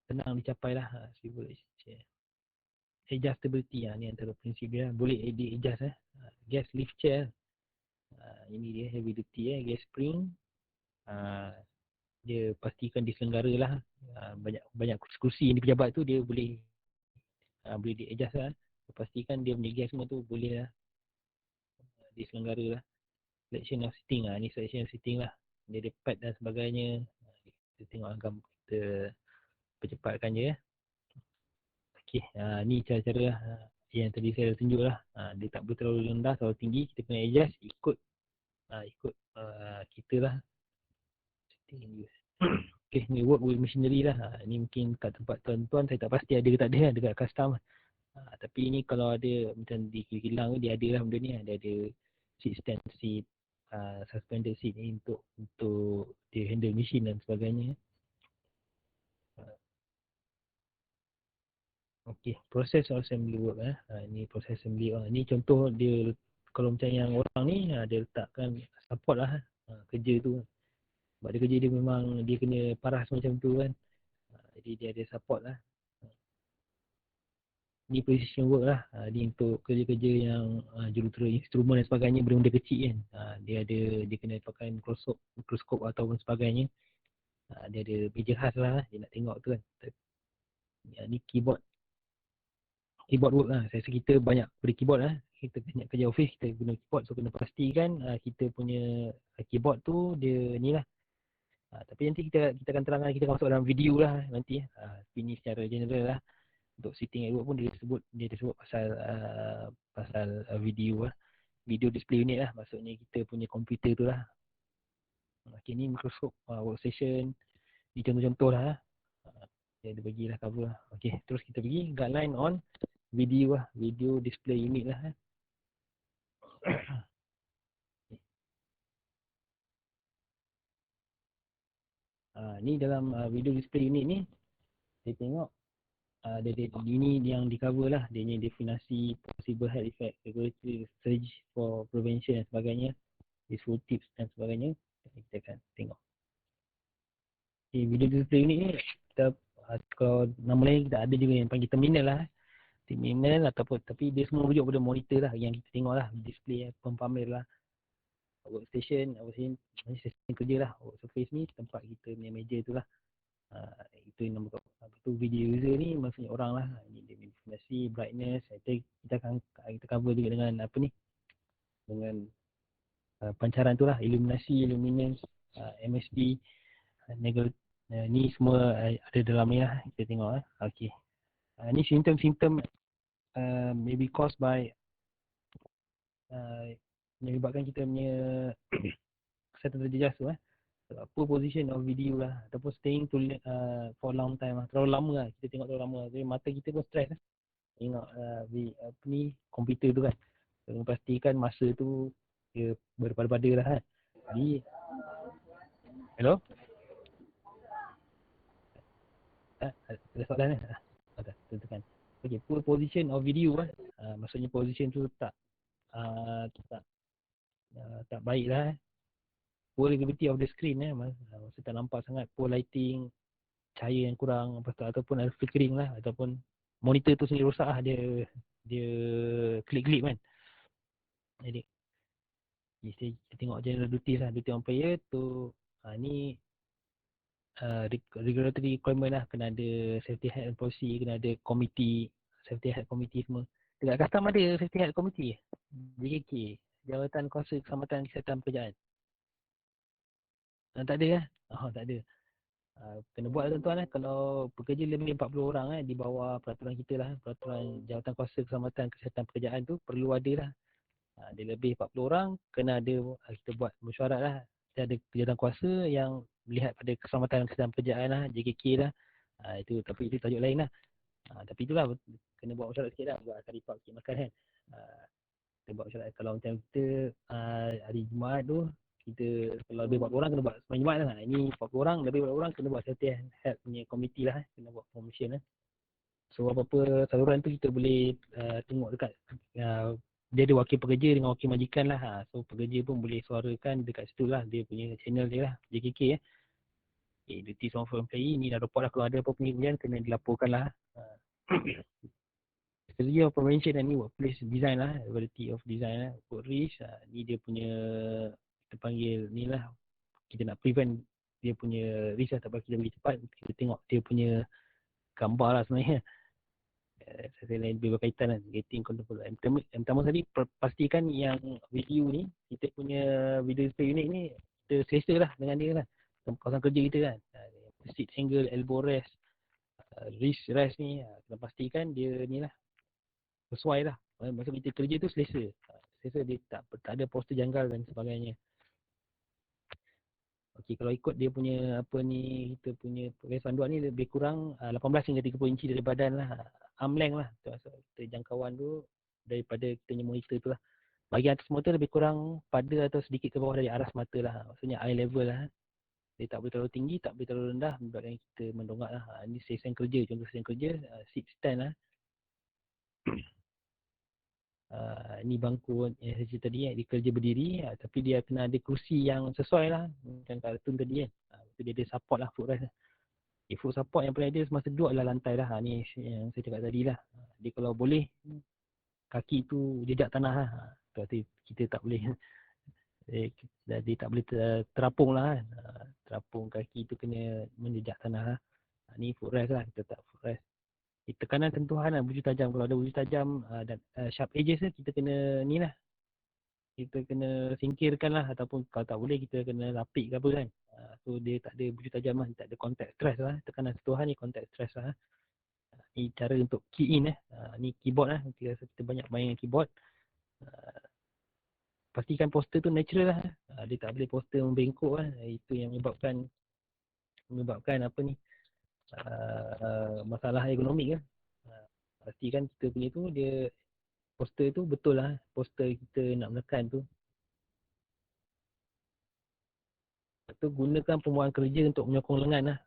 senang dicapai lah. Swivel adjustability ni antara prinsip dia, boleh di adjust gas lift chair, ini dia heavy duty gas spring, dia pastikan diselenggara lah. Banyak kursi yang di pejabat tu dia boleh di adjust lah. Pastikan dia punya gas semua tu boleh lah diselenggara lah. Selection of seating ni selection of seating lah, dia ada pad dan sebagainya. Kita tengok agam, kita percepatkan je. Okey, ni cara-cara yang tadi saya tunjuk lah. Dia tak boleh terlalu rendah, terlalu tinggi, kita kena adjust ikut kita lah. Okay, ni work with machinery lah. Ni mungkin kat tempat tuan-tuan saya tak pasti ada ke tak ada dekat custom. Tapi ni kalau ada macam di kilang dia ada lah benda ni. Dia ada seat stand seat, suspended seat ni untuk dia handle machine dan sebagainya. Okay, proses assembly work ni proses assembly. Ni contoh dia kalau macam yang orang ni dia letakkan support lah kerja tu. Sebab dia kerja dia memang dia kena paras macam tu kan. Jadi dia ada support lah. Ni precision work lah. Ni untuk kerja-kerja yang jurutera instrumen dan sebagainya, benda-benda kecil kan. Dia kena pakai mikroskop ataupun sebagainya. Dia ada meja khas lah, dia nak tengok tu kan. Ni keyboard work lah. Saya rasa kita banyak beri keyboard lah. Kita banyak kerja office, kita guna keyboard. So kena pastikan kita punya keyboard tu dia ni lah. Tapi nanti kita akan terangkan, kita akan masuk dalam video lah nanti. Ini secara general lah. Untuk sitting at work pun dia disebut pasal video lah. Video display unit lah. Maksudnya kita punya komputer tu lah. Okay, ni Microsoft Workstation. Ni contoh-contoh lah. Dia ada bagilah cover lah. Okay, terus kita pergi guideline on video lah. Video display unit lah. Ni dalam video display unit ni, saya tengok ini yang di cover lah. Dia punya definasi possible health effect, regulatory research for prevention dan sebagainya, useful tips dan sebagainya. Kita akan tengok. Okay, video display unit ni kita kalau nama lain kita ada juga yang panggil terminal lah. Terminal ataupun, tapi dia semua rujuk pada monitor lah yang kita tengok lah, display pamer lah. Workstation ni session kerja lah. Work surface ni tempat kita punya meja tu lah. Itu yang nombor tu. Video user ni maksudnya orang lah. Ini dia definisi, brightness. Kita cover juga dengan apa ni, dengan pancaran tu lah, iluminasi, luminance, MSP, ni semua ada dalam ni lah. Kita tengok lah. Okay. Ni simptom-simptom maybe caused by menyebabkan kita punya kesihatan terjejas tu poor position of video lah, ataupun staying for long time lah. Terlalu lama lah, kita tengok terlalu lama lah. Jadi mata kita pun stres lah. Tengok apa ni, komputer tu kan. Kena pastikan masa tu dia berpada-pada lah kan. Jadi hello? Ada soalan lah? Ada, tentukan. Okay, poor position of video lah. Maksudnya position tu tak baik lah. Poor regularity of the screen maksud tak nampak sangat, poor lighting, cahaya yang kurang, ataupun ada flickering lah, ataupun monitor tu sendiri rosak lah, dia klip-klip kan. Jadi kita tengok general duties lah, duty on player tu. Ni regulatory requirement lah, kena ada safety health and policy, kena ada committee, safety health committee semua. Dekat custom ada safety health committee, JKK, Jawatan Kuasa Keselamatan Kesihatan Pekerjaan. Tak ada lah. Tak ada. Kena buat tuan-tuan kalau pekerja lebih 40 orang di bawah peraturan kita lah, peraturan Jawatan Kuasa Keselamatan Kesihatan Pekerjaan tu perlu ada lah. Dia lebih 40 orang, kena ada, kita buat mesyuarat lah. Kita ada jawatan kuasa yang melihat pada keselamatan kesihatan pekerjaan lah, JKK lah. Itu, tapi itu tajuk lain lah. Tapi itulah, kena buat masyarakat sikit lah, buat karipap sikit makan kan. Kita buat masyarakat, kalau macam kita hari Jumaat tu, kita kalau lebih 40 orang kena buat semain Jumaat lah. Ini 40 orang, lebih 40 orang kena buat setiap health punya komiti lah, kena buat promotion lah. So apa-apa saluran tu kita boleh tengok dekat dia ada wakil pekerja dengan wakil majikan lah. So pekerja pun boleh suarakan dekat situ lah, dia punya channel dia lah, JKK duties of employee ni dah report lah, kalau ada apa penyelidikan kena dilaporkan lah. Strategy of prevention ni workplace design lah, variety of design lah, work risk ni dia punya, kita panggil ni lah, kita nak prevent dia punya risk lah, tak bagi kita pergi cepat, kita tengok dia punya gambar lah sebenarnya. Saya lain lebih berkaitan lah, getting control. Yang pertama tadi, pastikan yang video ni, kita punya video display unit ni, kita selesa lah dengan dia lah, kawasan kerja kita kan. Seat angle, elbow rest, wrist rest ni, kena pastikan dia ni lah, sesuai lah. Masa kita kerja tu selesa. Selesa, dia tak ada postur janggal dan sebagainya. Okey, kalau ikut dia punya apa ni, kita punya garis panduan ni lebih kurang 18 hingga 30 inci dari badan lah. Arm length lah. Kita jangkauan tu daripada kita punya monitor tu lah. Bahagian atas mata lebih kurang pada atau sedikit ke bawah dari aras mata lah. Maksudnya eye level lah. Dia tak boleh terlalu tinggi, tak boleh terlalu rendah, menyebabkan kita mendongak lah. Ini sesen kerja, contoh sesen kerja, sit stand lah. Ni bangku yang saya cerita tadi, dia kerja berdiri, tapi dia kena ada kerusi yang sesuai lah, macam kartun tadi kan. Dia ada support lah, footrest lah. Foot support yang paling ada semasa duduk adalah lantai lah. Ni yang saya cakap tadi lah. Dia kalau boleh, kaki tu jejak tanah lah. Berarti kita tak boleh, dia tak boleh terapung lah kan. Terapung kaki tu kena menjejak tanah lah. Ni footrest lah, kita tak footrest. Tekanan sentuhan lah, buju tajam. Kalau ada buju tajam dan sharp edges lah, kita kena ni lah, kita kena singkirkan lah, ataupun kalau tak boleh kita kena lapik ke apa kan. So dia tak ada buju tajam lah, tak ada contact stress lah. Tekanan sentuhan ni contact stress lah. Ni cara untuk key in ni keyboard lah, kita banyak main dengan keyboard. Pastikan poster tu natural lah. Dia tak boleh poster membengkok lah. Itu yang menyebabkan apa ni, masalah ergonomik kan. Pastikan kita punya tu, dia poster tu betul lah, poster kita nak menekan tu. Lepas tu gunakan permulaan kerja untuk menyokong lengan lah.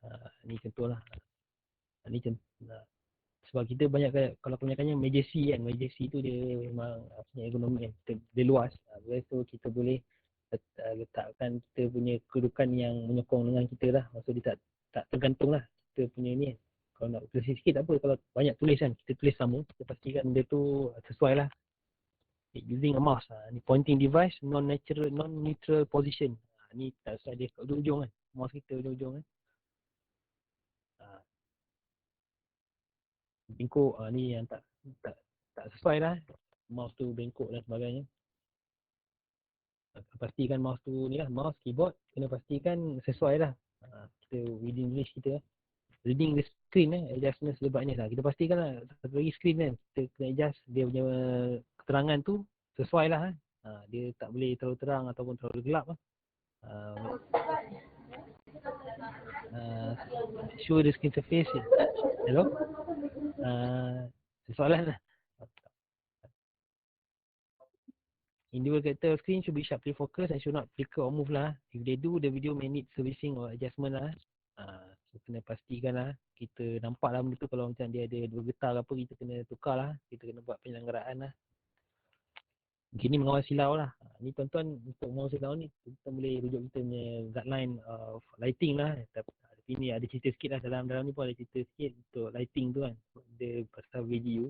Ni contoh lah. Ni contoh. Sebab kita banyak kalau kebanyakannya meja C kan, meja C tu dia memang ergonomik kan, dia luas. So kita boleh letakkan kita punya kedudukan yang menyokong lengan kita lah. Maksud dia tak tergantung lah kita punya ni. Kalau nak tulis sikit tak apa, kalau banyak tulis kan, kita tulis sama, kita pastikan dia tu sesuai lah. Using a mouse, ni pointing device, non-neutral position. Ni tak sesuai dia kat ujung-ujung kan, mouse kita ujung-ujung kan. Bengkok, ni yang tak sesuai lah, mouse tu bengkok dan sebagainya. Pastikan mouse tu ni lah, mouse, keyboard, kena pastikan sesuai lah. Kita within range kita lah. Reading the screen adjustment selebatnya lah. Kita pastikan lah, satu lagi screen kan, kita kena adjust dia punya keterangan tu sesuai lah. Dia tak boleh terlalu terang ataupun terlalu gelap lah. Show the screen surface. Hello? Soalan lah. Individual character screen should be sharply focused and should not flicker or move lah. If they do, the video may need servicing or adjustment lah. So kena pastikan lah, kita nampak lah benda tu, kalau macam dia ada bergetar ke apa, kita kena tukar lah, kita kena buat penyelenggaraan lah. Mungkin ni mengawal silau lah. Ni tuan-tuan, untuk mengawal silau ni, kita boleh rujuk kita punya guideline of lighting lah. Tapi ni ada cerita sikit lah, dalam ni pun ada cerita sikit untuk lighting tu kan. Dia pasal VGU.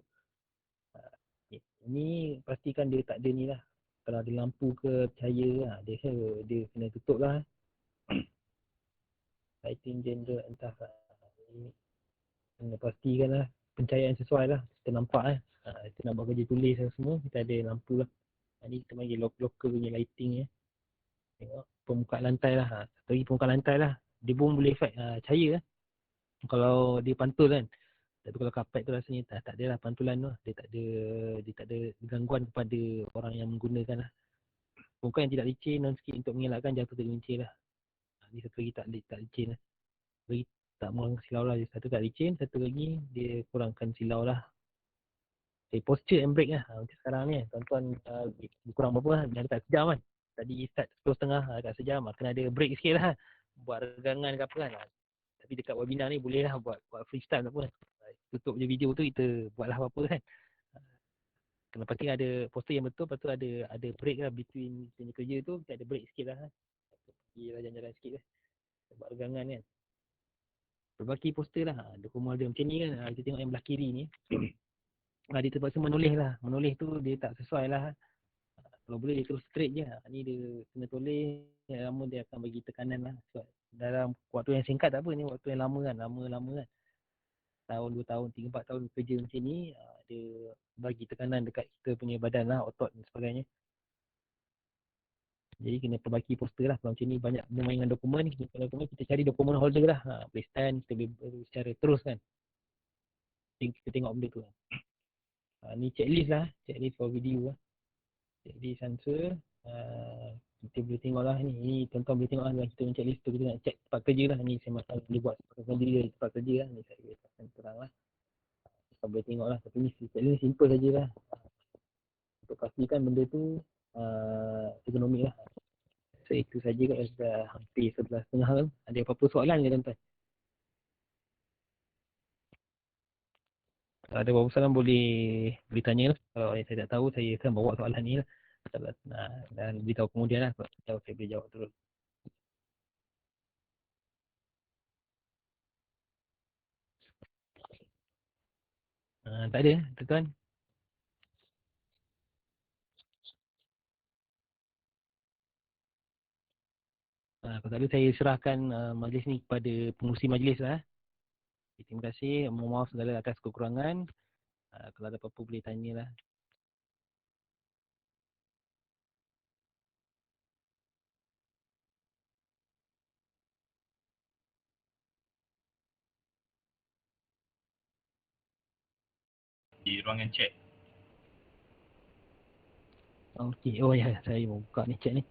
Ni pastikan dia tak ada ni lah. Kalau ada lampu ke cahaya lah, dia kena tutup lah. Lighting genre entah lah. Kena pastikan lah pencahayaan sesuai lah. Kita nampak lah. Kita nak buat kerja tulis lah semua, kita ada lampu lah. Ni kita panggil local punya lighting ya. Tengok permukaan lantai lah. Satu lagi permukaan lantai lah. Dia pun boleh efek cahaya lah. Kalau dia pantul kan. Tapi kalau kapet tu rasanya tak ada lah pantulan tu. Dia tak ada gangguan kepada orang yang menggunakan lah. Permukaan yang tidak licin, non-skid untuk mengelakkan jatuh tergelincir lah. Ni satu lagi tak licin lah. tak mengurangkan silau lah. Satu tak licin, satu lagi dia kurangkan silau lah. Posture and break lah. Macam sekarang ni tuan-tuan kurang berapa lah, dah dekat sejam kan. Tadi start 10.30 dekat sejam, kena ada break sikit lah. Buat regangan ke apa kan. Tapi dekat webinar ni boleh lah buat freestyle tak apa. Tutup je video tu, kita buatlah apa-apa kan. Kena penting ada poster yang betul, lepas tu ada break lah between kerja tu, kita ada break sikit lah. Pergi lah jalan-jalan sikit lah. Buat regangan kan. Berbaki poster lah. Dokumen ada macam ni kan. Kita tengok yang belah kiri ni. Dia terpaksa menulis lah. Menulis tu dia tak sesuai lah. Kalau boleh dia terus straight je. Ni dia kena tulis. Lama dia akan bagi tekanan lah. Sebab dalam waktu yang singkat tak apa. Ni waktu yang lama kan. Lama-lama kan. Tahun, 2 tahun, 3, 4 tahun kerja macam ni. Dia bagi tekanan dekat kita punya badan lah. Otot dan sebagainya. Jadi kena perbaki poster lah. Kalau macam ni banyak bermain dengan dokumen. Kita cari dokumen holder lah. Boleh stand. Kita boleh secara terus kan. Kita tengok benda tu lah. Ni checklist lah. Checklist for video lah. Checklist answer. Kita boleh tengok lah ni. Ni tuan-tuan boleh tengok lah dalam kita punya checklist tu. Kita nak check tempat kerja lah. Ni saya masalah boleh buat sendiri dari tempat kerja lah. Ni saya akan terang lah. Kita boleh tengok lah. Tapi ni checklist simple saja lah. Untuk pastikan benda tu ergonomik lah. So itu saja kan. Dah hampir 11.30 kan. Ada apa-apa soalan ke tuan-tuan? Ada apa-apa soalan boleh tanya lah. Kalau saya tak tahu, saya akan bawa soalan ni lah. Dan beritahu kemudian lah. Kalau tahu saya boleh jawab terus. Tak ada tuan-tuan. Kalau tak ada, saya serahkan majlis ni kepada pengurusi majlis lah. Terima kasih. Mohon maaf segala atas kekurangan. Kalau ada apa-apa boleh tanya lah. Di ruangan chat. Okey. Oh ya, saya mau buka ni chat ni.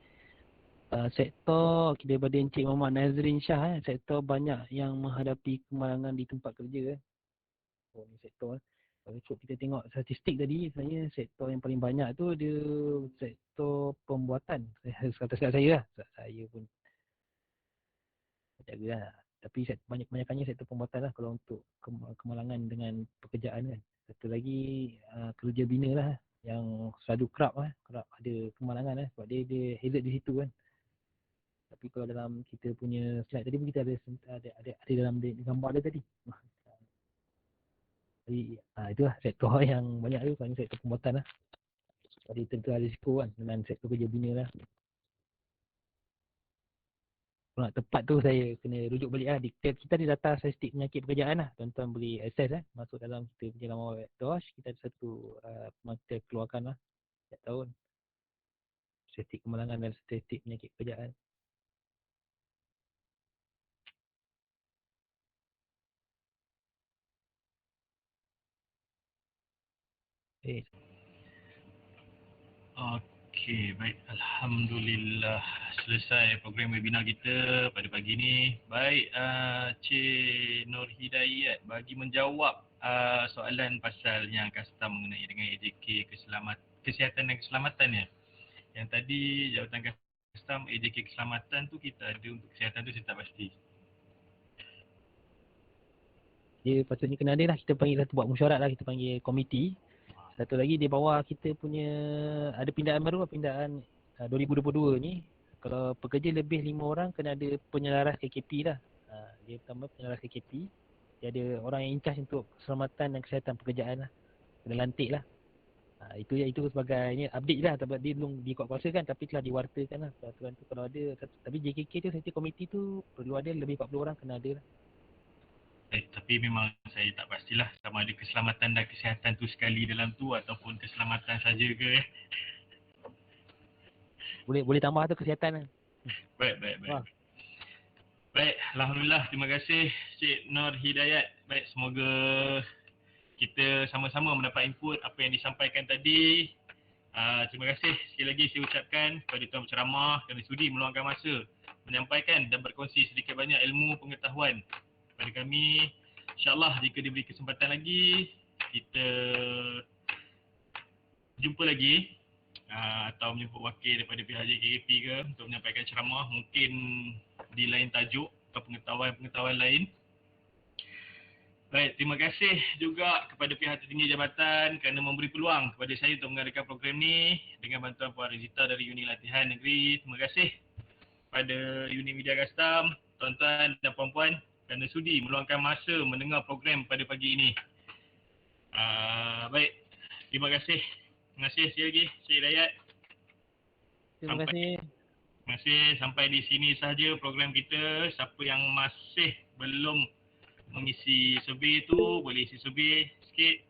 Sektor daripada Encik Muhammad Nazrin Shah. Sektor banyak yang menghadapi kemalangan di tempat kerja. Oh ni sektor. Kalau kita tengok statistik tadi, sebenarnya sektor yang paling banyak tu dia sektor pembuatan. Kata saya lah. Saya pun jaga lah. Tapi banyak-banyakannya sektor pembuatan lah kalau untuk kemalangan dengan pekerjaan kan. Satu lagi kerja bina lah yang selalu kerap ada kemalangan lah sebab dia hazard di situ kan. Tapi kalau dalam kita punya slide tadi pun kita ada dalam gambar dia tadi. Jadi itulah sektor yang banyak tu, paling sektor pembuatan lah. Jadi tentu ada risiko kan dengan sektor kerja bina lah. Kalau nak tepat tu saya kena rujuk balik lah. Kita ada data statistik penyakit pekerjaan lah. Tuan-tuan boleh access masuk dalam kita punya laman web DOSH. Kita ada satu kita keluarkan lah setiap tahun. Statistik kemalangan dan statistik penyakit pekerjaan. Okey, baik. Alhamdulillah selesai program webinar kita pada pagi ni. Baik, Cik Nur Hidayat bagi menjawab soalan pasal yang custom mengenai dengan AJK kesihatan dan keselamatan ya. Yang tadi jawatan custom AJK keselamatan tu kita ada, untuk kesihatan tu saya tak pasti. Dia patutnya kena ada lah. Kita panggil satu buat mesyuarat lah. Kita panggil komiti. Satu lagi di bawah kita punya ada pindaan baru, pindaan 2022 ni. Kalau pekerja lebih 5 orang kena ada penyelaras KKP lah. Dia pertama penyelaras KKP. Dia ada orang yang in charge untuk keselamatan dan kesihatan pekerjaan lah. Kena lantik lah. Itu sebagai ni update lah. Sebab dia belum dikuatkuasakan tapi telah diwartakan lah. Peraturan tu kalau ada. Tapi JKK tu, safety komiti tu perlu ada lebih 40 orang kena ada lah. Tapi memang saya tak pastilah sama ada keselamatan dan kesihatan tu sekali dalam tu ataupun keselamatan saja ke ya. Boleh tambah tu kesihatan lah. Baik. Baik, alhamdulillah, terima kasih Cik Nur Hidayat. Baik, semoga kita sama-sama mendapat input apa yang disampaikan tadi. Terima kasih sekali lagi saya ucapkan kepada tuan penceramah kerana sudi meluangkan masa menyampaikan dan berkongsi sedikit banyak ilmu pengetahuan kepada kami. InsyaAllah jika diberi kesempatan lagi, kita jumpa lagi atau menyebut wakil daripada pihak JKKP ke untuk menyampaikan ceramah mungkin di lain tajuk atau pengetahuan-pengetahuan lain. Baik, terima kasih juga kepada pihak tertinggi jabatan kerana memberi peluang kepada saya untuk mengadakan program ni dengan bantuan Puan Rezita dari Unit Latihan Negeri. Terima kasih pada Unit Media Custom, tuan-tuan dan puan-puan kerana sudi meluangkan masa mendengar program pada pagi ini. Baik, terima kasih. Terima kasih sekali lagi, Cik Hidayat. Terima kasih. Terima kasih. Sampai di sini sahaja program kita. Siapa yang masih belum mengisi survey tu, boleh isi survey sikit.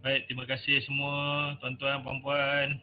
Baik, terima kasih semua tuan-tuan, puan-puan.